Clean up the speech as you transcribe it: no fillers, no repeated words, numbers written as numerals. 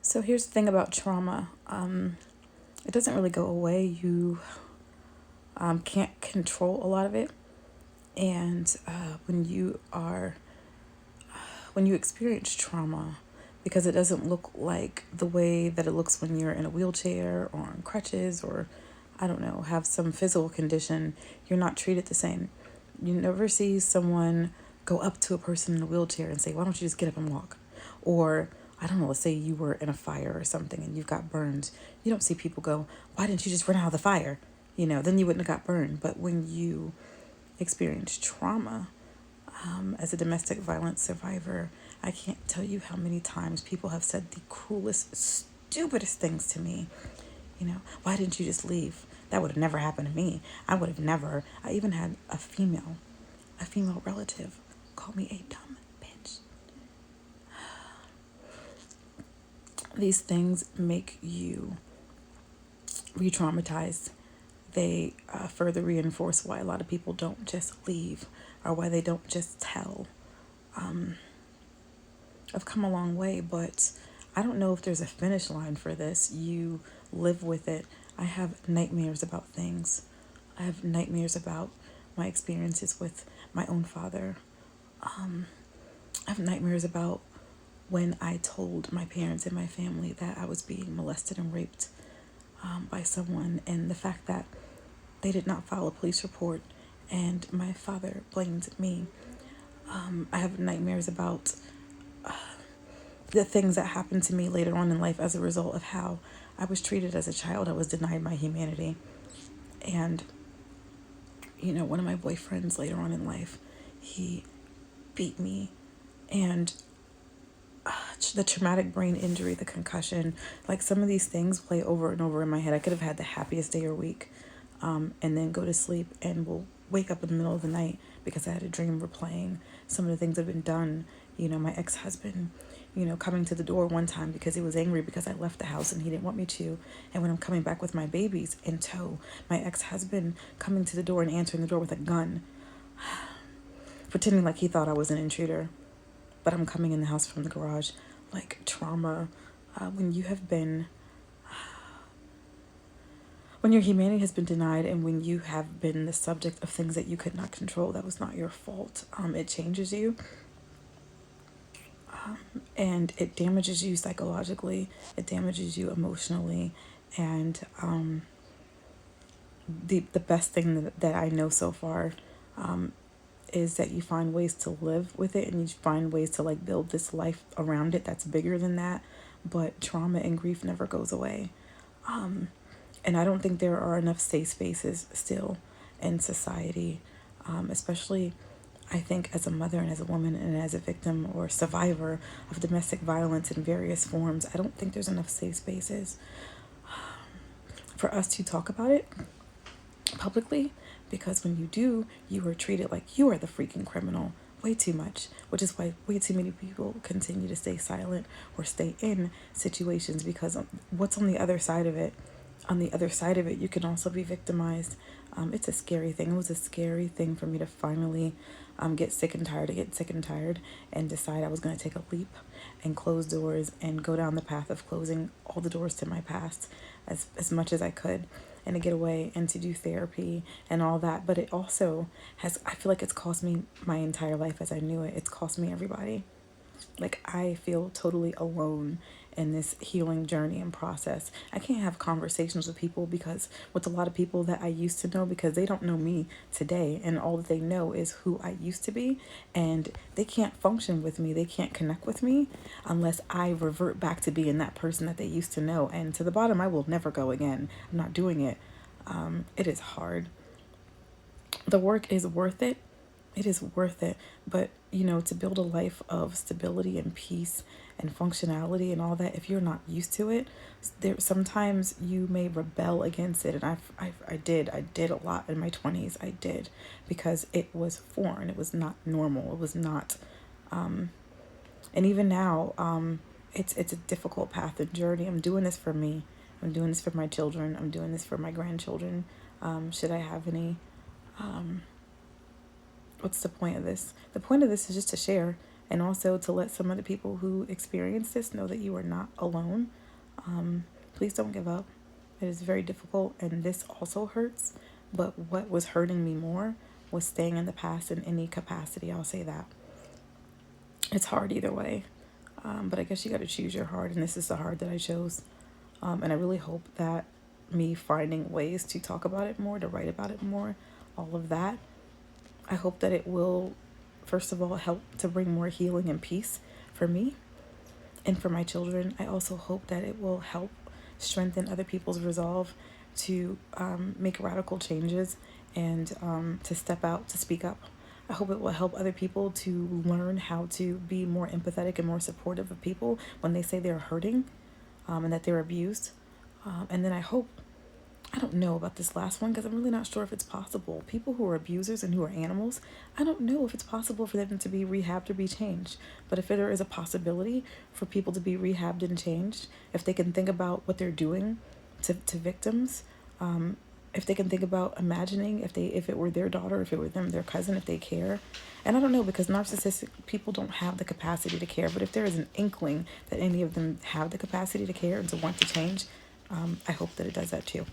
So here's the thing about trauma. It doesn't really go away. You can't control a lot of it. And when you experience trauma, because it doesn't look like the way that it looks when you're in a wheelchair or on crutches or, I don't know, have some physical condition, you're not treated the same. You never see someone go up to a person in a wheelchair and say, why don't you just get up and walk? Or, I don't know, let's say you were in a fire or something and you've got burned. You don't see people go, why didn't you just run out of the fire? Then you wouldn't have got burned. But when you experience trauma, as a domestic violence survivor, I can't tell you how many times people have said the cruelest, stupidest things to me. Why didn't you just leave? That would have never happened to me. I would have never. I even had a female relative call me a dumb bitch. These things make you re-traumatized. They further reinforce why a lot of people don't just leave or why they don't just tell. I've come a long way, but I don't know if there's a finish line for this. You live with it. I have nightmares about things. I have nightmares about my experiences with my own father. I have nightmares about when I told my parents and my family that I was being molested and raped by someone, and the fact that they did not file a police report and my father blamed me. I have nightmares about the things that happened to me later on in life as a result of how I was treated as a child. I was denied my humanity. And, one of my boyfriends later on in life, he beat me. And the traumatic brain injury, the concussion, like some of these things play over and over in my head. I could have had the happiest day or week and then go to sleep and will wake up in the middle of the night because I had a dream replaying some of the things that have been done. My ex-husband, coming to the door one time because he was angry because I left the house and he didn't want me to. And when I'm coming back with my babies in tow, my ex-husband coming to the door and answering the door with a gun, pretending like he thought I was an intruder. But I'm coming in the house from the garage. Like trauma, when your humanity has been denied and when you have been the subject of things that you could not control, that was not your fault. It changes you. And it damages you psychologically. It damages you emotionally. And the best thing that I know so far is that you find ways to live with it and you find ways to build this life around it that's bigger than that. But trauma and grief never goes away. And I don't think there are enough safe spaces still in society, especially I think as a mother and as a woman and as a victim or survivor of domestic violence in various forms. I don't think there's enough safe spaces for us to talk about it publicly, because when you do, you are treated like you are the freaking criminal way too much, which is why way too many people continue to stay silent or stay in situations, because what's on the other side of it? On the other side of it, you can also be victimized. It's a scary thing. It was a scary thing for me to finally get sick and tired and decide I was going to take a leap and close doors and go down the path of closing all the doors to my past as much as I could, and to get away and to do therapy and all that. But it also I feel like it's cost me my entire life as I knew it. It's cost me everybody. I feel totally alone in this healing journey and process. I can't have conversations with people with a lot of people that I used to know, because they don't know me today, and all that they know is who I used to be, and they can't function with me. They can't connect with me unless I revert back to being that person that they used to know. And to the bottom, I will never go again. I'm not doing it. It is hard. The work is worth it. It is worth it. But, to build a life of stability and peace and functionality and all that, if you're not used to it, sometimes you may rebel against it. And I did a lot in my 20s. I did, because it was foreign. It was not normal. It was not, and even now, it's a difficult path and journey. I'm doing this for me. I'm doing this for my children. I'm doing this for my grandchildren. Should I have any, what's the point of this? The point of this is just to share And also to let some of the people who experience this know that you are not alone. Please don't give up. It is very difficult, and this also hurts. But what was hurting me more was staying in the past in any capacity. I'll say that. It's hard either way. But I guess you got to choose your heart, and this is the heart that I chose. And I really hope that me finding ways to talk about it more, to write about it more, all of that, I hope that it will, first of all, help to bring more healing and peace for me and for my children. I also hope that it will help strengthen other people's resolve to make radical changes and to step out, to speak up. I hope it will help other people to learn how to be more empathetic and more supportive of people when they say they're hurting and that they're abused. And then I hope, I don't know about this last one because I'm really not sure if it's possible. People who are abusers and who are animals, I don't know if it's possible for them to be rehabbed or be changed. But if there is a possibility for people to be rehabbed and changed, if they can think about what they're doing to victims, if they can think about imagining if it were their daughter, if it were them, their cousin, if they care. And I don't know, because narcissistic people don't have the capacity to care. But if there is an inkling that any of them have the capacity to care and to want to change, I hope that it does that too.